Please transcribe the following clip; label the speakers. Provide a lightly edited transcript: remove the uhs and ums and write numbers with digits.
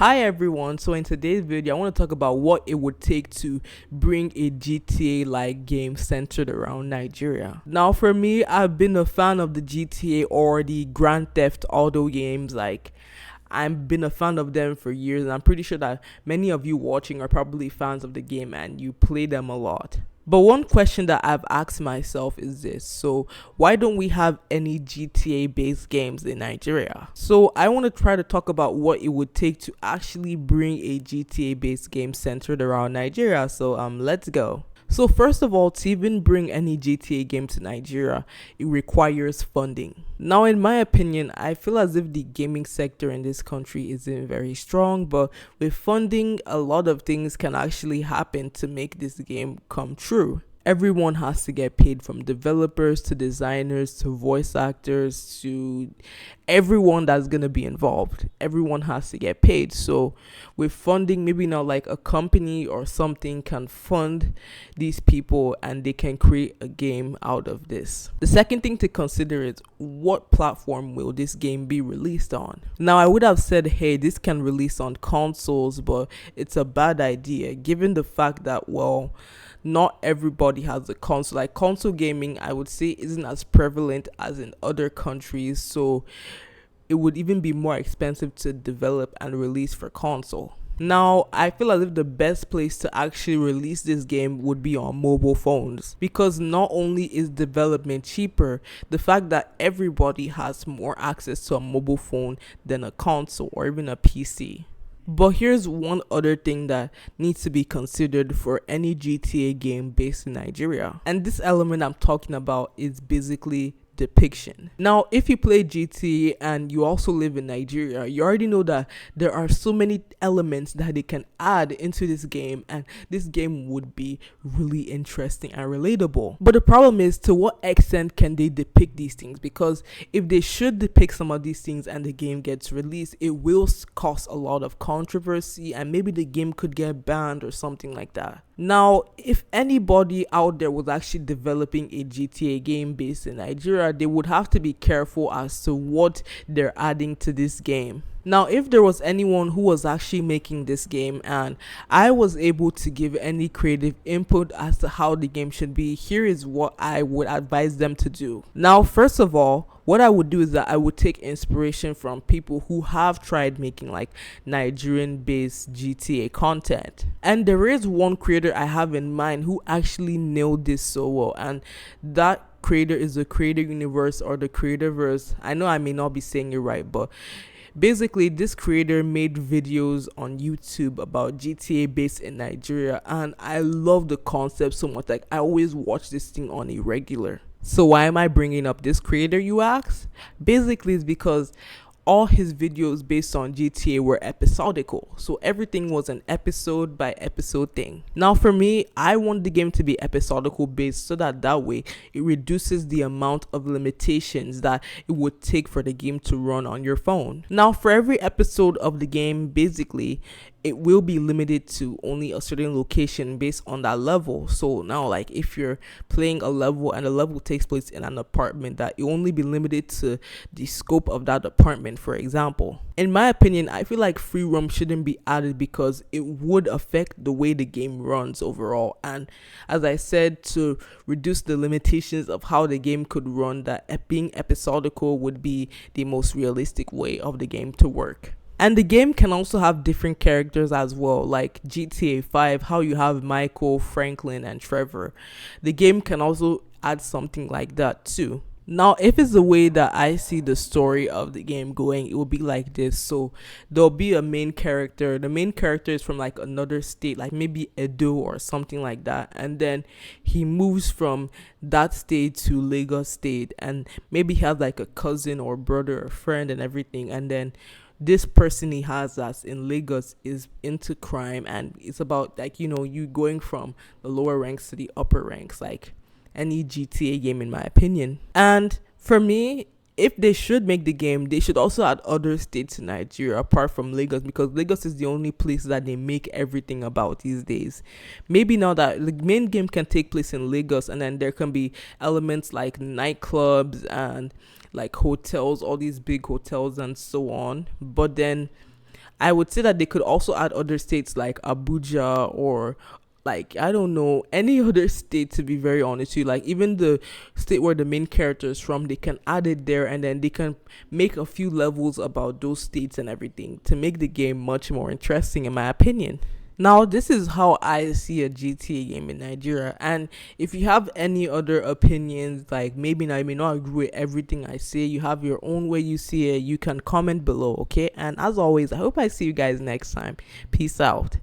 Speaker 1: Hi everyone, so in today's video I want to talk about what it would take to bring a GTA like game centered around Nigeria. Now for me, I've been a fan of the GTA or the Grand Theft Auto games. I've been a fan of them for years, and I'm pretty sure that many of you watching are probably fans of the game and you play them a lot. But one question that I've asked myself is this: so why don't we have any GTA based games in Nigeria? So I want to try to talk about what it would take to actually bring a GTA based game centered around Nigeria. So let's go. So first of all, to even bring any GTA game to Nigeria, it requires funding. Now, in my opinion, I feel as if the gaming sector in this country isn't very strong, but with funding, a lot of things can actually happen to make this game come true. Everyone has to get paid, from developers to designers to voice actors to everyone that's going to be involved. Everyone has to get paid. So with funding, maybe not like a company or something can fund these people and they can create a game out of this. The second thing to consider is, what platform will this game be released on? Now, I would have said, hey, this can release on consoles, but it's a bad idea given the fact that, well, not everybody has a console. Like, console gaming, I would say, isn't as prevalent as in other countries, so it would even be more expensive to develop and release for console. Now, I feel as if the best place to actually release this game would be on mobile phones, because not only is development cheaper, the fact that everybody has more access to a mobile phone than a console or even a PC. But here's one other thing that needs to be considered for any GTA game based in Nigeria. And this element I'm talking about is basically depiction. Now, if you play GTA and you also live in Nigeria, you already know that there are so many elements that they can add into this game, and this game would be really interesting and relatable. But the problem is, to what extent can they depict these things? Because if they should depict some of these things and the game gets released, it will cause a lot of controversy and maybe the game could get banned or something like that. Now, if anybody out there was actually developing a GTA game based in Nigeria, they would have to be careful as to what they're adding to this game. Now, if there was anyone who was actually making this game and I was able to give any creative input as to how the game should be, here is what I would advise them to do. Now, first of all, what I would do is that I would take inspiration from people who have tried making like Nigerian based GTA content. And there is one creator I have in mind who actually nailed this so well, and that creator is the Creator Universe or the Creatorverse. I know I may not be saying it right, but basically, this creator made videos on YouTube about GTA based in Nigeria, and I love the concept so much. Like, I always watch this thing on a regular. So why am I bringing up this creator, you ask? Basically, it's because all his videos based on GTA were episodical. So everything was an episode by episode thing. Now for me, I want the game to be episodical based, so that way it reduces the amount of limitations that it would take for the game to run on your phone. Now for every episode of the game, basically, it will be limited to only a certain location based on that level. So now, like, if you're playing a level and the level takes place in an apartment, that it only be limited to the scope of that apartment, for example. In my opinion, I feel like free roam shouldn't be added because it would affect the way the game runs overall. And as I said, to reduce the limitations of how the game could run, that being episodical would be the most realistic way of the game to work. And the game can also have different characters as well, like GTA 5, how you have Michael, Franklin, and Trevor. The game can also add something like that too. Now, if it's the way that I see the story of the game going, it will be like this. So there'll be a main character. The main character is from like another state, like maybe Edo or something like that. And then he moves from that state to Lagos state, and maybe he has like a cousin or brother or friend and everything. And then this person he has that's in Lagos is into crime, and it's about, like, you going from the lower ranks to the upper ranks, like any GTA game in my opinion. And for me, if they should make the game, they should also add other states in Nigeria apart from Lagos, because Lagos is the only place that they make everything about these days. Maybe now that the main game can take place in Lagos, and then there can be elements like nightclubs and like hotels, all these big hotels and so on. But then I would say that they could also add other states like Abuja, or like, I don't know, any other state, to be very honest with you. Like even the state where the main character is from, they can add it there, and then they can make a few levels about those states and everything to make the game much more interesting, in my opinion. Now, this is how I see a GTA game in Nigeria. And if you have any other opinions, like maybe I may not agree with everything I say, you have your own way you see it, you can comment below, okay? And as always, I hope I see you guys next time. Peace out.